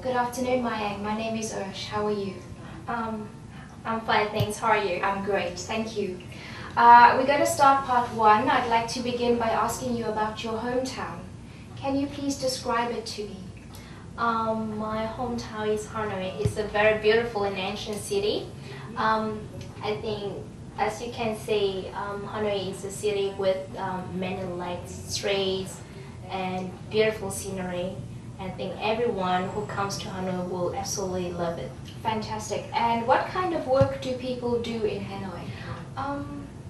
Good afternoon, Mai Anh. My name is Ursh. How are you? I'm fine, thanks. How are you? I'm great, thank you. We're going to start part 1. I'd like to begin by asking you about your hometown. Can you please describe it to me? My hometown is Hanoi. It's a very beautiful and ancient city. I think, as you can see, Hanoi is a city with many lakes, streets, and beautiful scenery. I think everyone who comes to Hanoi will absolutely love it. Fantastic. And what kind of work do people do in Hanoi?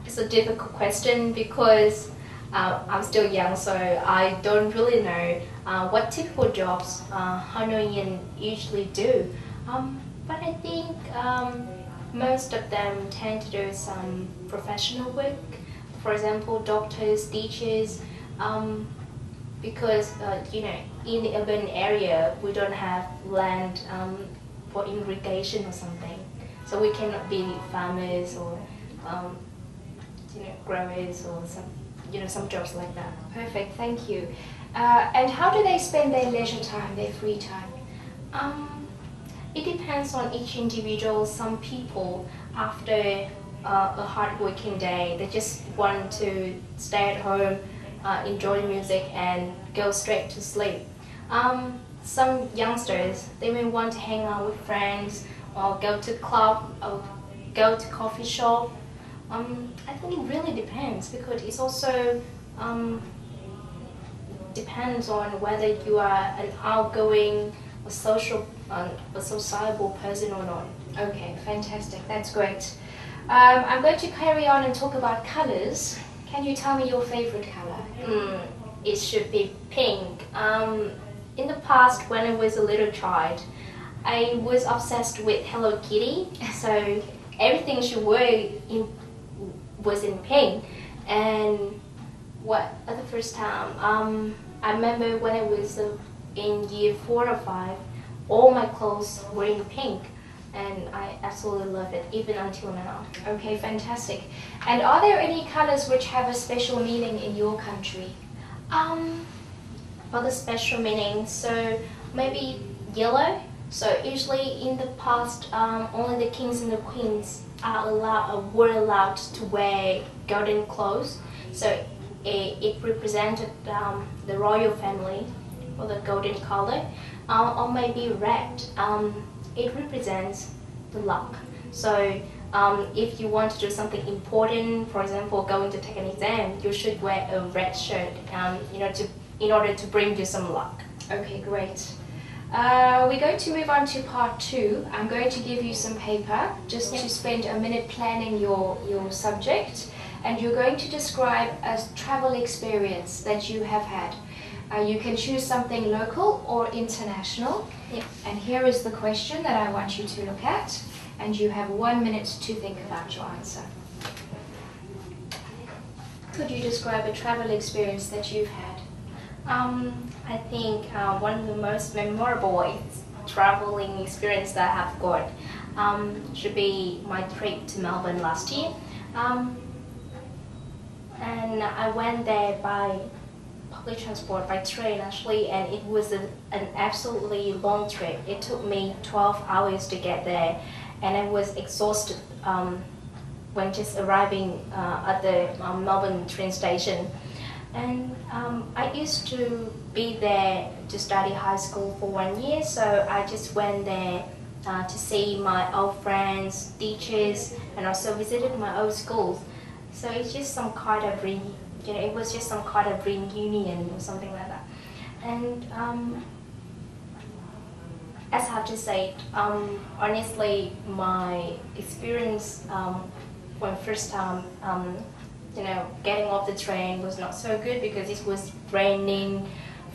It's a difficult question because I'm still young, so I don't really know what typical jobs Hanoian usually do. But I think most of them tend to do some professional work. For example, doctors, teachers, because in the urban area we don't have land for irrigation or something, so we cannot be farmers or growers or some jobs like that. Perfect, thank you. And how do they spend their leisure time, their free time? It depends on each individual. Some people, after a hard working day, they just want to stay at home, enjoy music and go straight to sleep. Some youngsters, they may want to hang out with friends or go to club or go to coffee shop. I think it really depends because it's also depends on whether you are an outgoing or sociable person or not. Okay, fantastic, that's great. I'm going to carry on and talk about colors. Can you tell me your favorite color? It should be pink. In the past, when I was a little child, I was obsessed with Hello Kitty, so everything she wore was in pink. And at the first time, I remember when I was in year 4 or 5, all my clothes were in pink, and I absolutely love it, even until now. Okay, fantastic. And are there any colors which have a special meaning in your country? For the special meaning, so maybe yellow. So usually in the past, only the kings and the queens were allowed to wear golden clothes. So it represented the royal family, or the golden color, or maybe red. It represents the luck. So if you want to do something important, for example, going to take an exam, you should wear a red shirt, in order to bring you some luck. Okay, great. We're going to move on to part 2. I'm going to give you some paper just to spend a minute planning your subject, and you're going to describe a travel experience that you have had. You can choose something local or international. Yep. And here is the question that I want you to look at, and you have 1 minute to think about your answer. Could you describe a travel experience that you've had? I think one of the most memorable traveling experience that I have got should be my trip to Melbourne last year. And I went there by public transport, by train actually, and it was an absolutely long trip. It took me 12 hours to get there, and I was exhausted when just arriving at the Melbourne train station. And I used to be there to study high school for 1 year, so I just went there to see my old friends, teachers, and also visited my old schools. So it's just some kind of it was just some kind of reunion or something like that. And as I have to say, honestly, my experience when first time getting off the train was not so good because it was raining,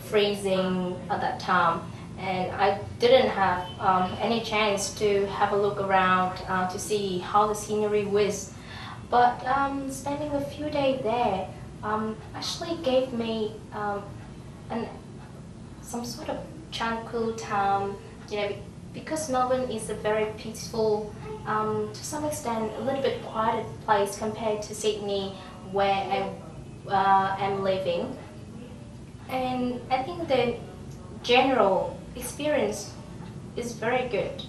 freezing at that time, and I didn't have any chance to have a look around to see how the scenery was. But spending a few days there actually gave me some sort of tranquil time, because Melbourne is a very peaceful, to some extent a little bit quieter place compared to Sydney, where I am living. And I think the general experience is very good.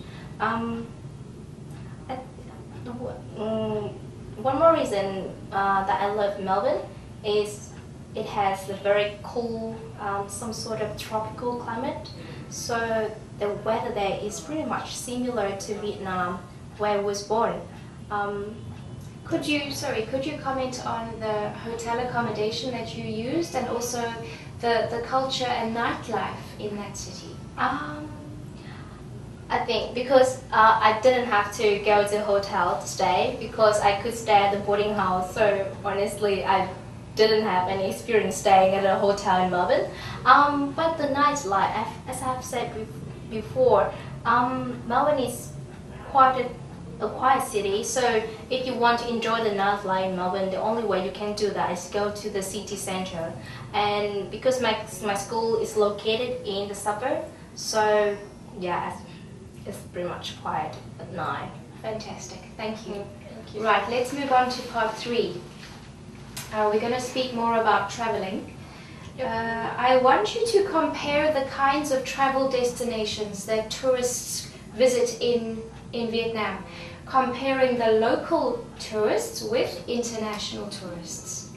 One more reason that I love Melbourne is it has a very cool, some sort of tropical climate. So the weather there is pretty much similar to Vietnam, where I was born. Could you comment on the hotel accommodation that you used and also the culture and nightlife in that city? I think because I didn't have to go to a hotel to stay, because I could stay at the boarding house. So honestly, I didn't have any experience staying at a hotel in Melbourne. But the nightlife, as I've said before, Melbourne is quite a quiet city. So if you want to enjoy the nightlife in Melbourne, the only way you can do that is go to the city center. And because my school is located in the suburb, so yeah, it's pretty much quiet at night. Fantastic, thank you. Thank you. Right, let's move on to part 3. We're going to speak more about traveling. I want you to compare the kinds of travel destinations that tourists visit in Vietnam, comparing the local tourists with international tourists.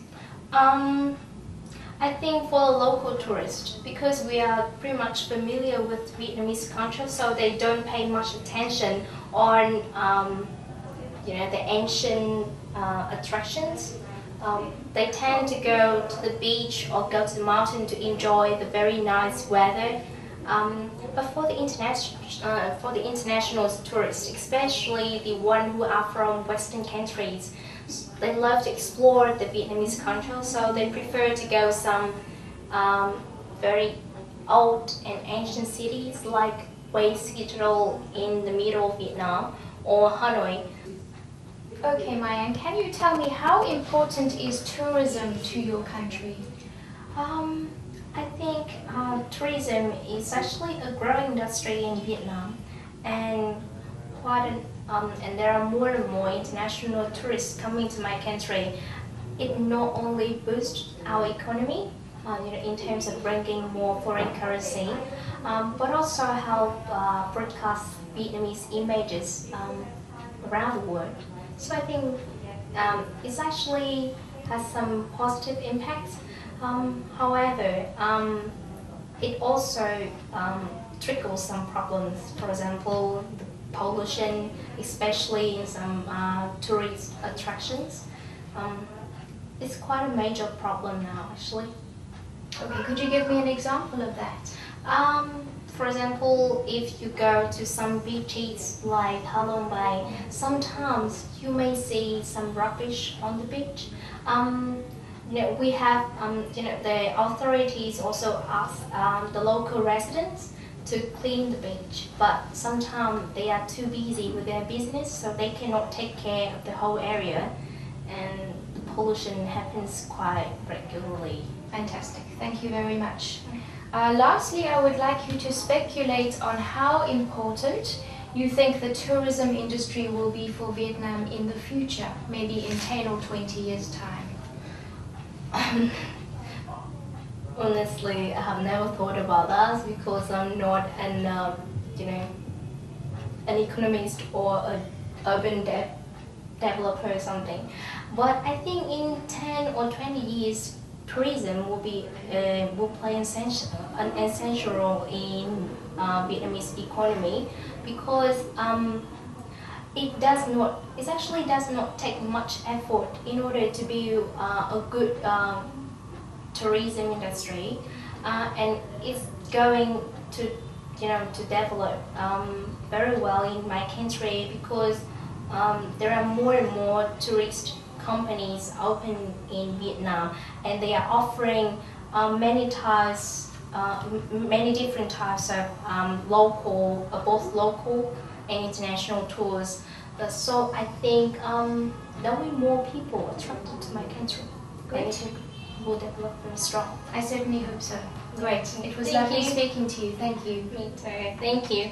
I think for a local tourist, because we are pretty much familiar with Vietnamese culture, so they don't pay much attention on the ancient attractions. They tend to go to the beach or go to the mountain to enjoy the very nice weather. But for the international tourists, especially the one who are from Western countries, they love to explore the Vietnamese culture, so they prefer to go some very old and ancient cities like Hue Cathedral in the middle of Vietnam or Hanoi. Okay, Mai Anh, can you tell me how important is tourism to your country? I think tourism is actually a growing industry in Vietnam, and and there are more and more international tourists coming to my country. It not only boosts our economy, in terms of bringing more foreign currency, but also help broadcast Vietnamese images around the world. So I think it actually has some positive impacts. However, it also triggers some problems. For example, the pollution, especially in some tourist attractions. It's quite a major problem now, actually. Okay, could you give me an example of that? For example, if you go to some beaches like Halong Bay, sometimes you may see some rubbish on the beach. We have, the authorities also ask the local residents to clean the beach, but sometimes they are too busy with their business, so they cannot take care of the whole area, and the pollution happens quite regularly. Fantastic, thank you very much. Lastly, I would like you to speculate on how important you think the tourism industry will be for Vietnam in the future, maybe in 10 or 20 years' time. Honestly, I have never thought about that because I'm not an economist or an urban developer or something. But I think in 10 or 20 years, tourism will play an essential role in Vietnamese economy, because it actually does not take much effort in order to build a good tourism industry, and it's going to develop very well in my country, because there are more and more tourist companies open in Vietnam, and they are offering many different types of both local and international tours. So I think there will be more people attracted to my country. Great. And it will develop very strong. I certainly hope so. Great. It was lovely speaking to you. Thank you. Me too. Thank you.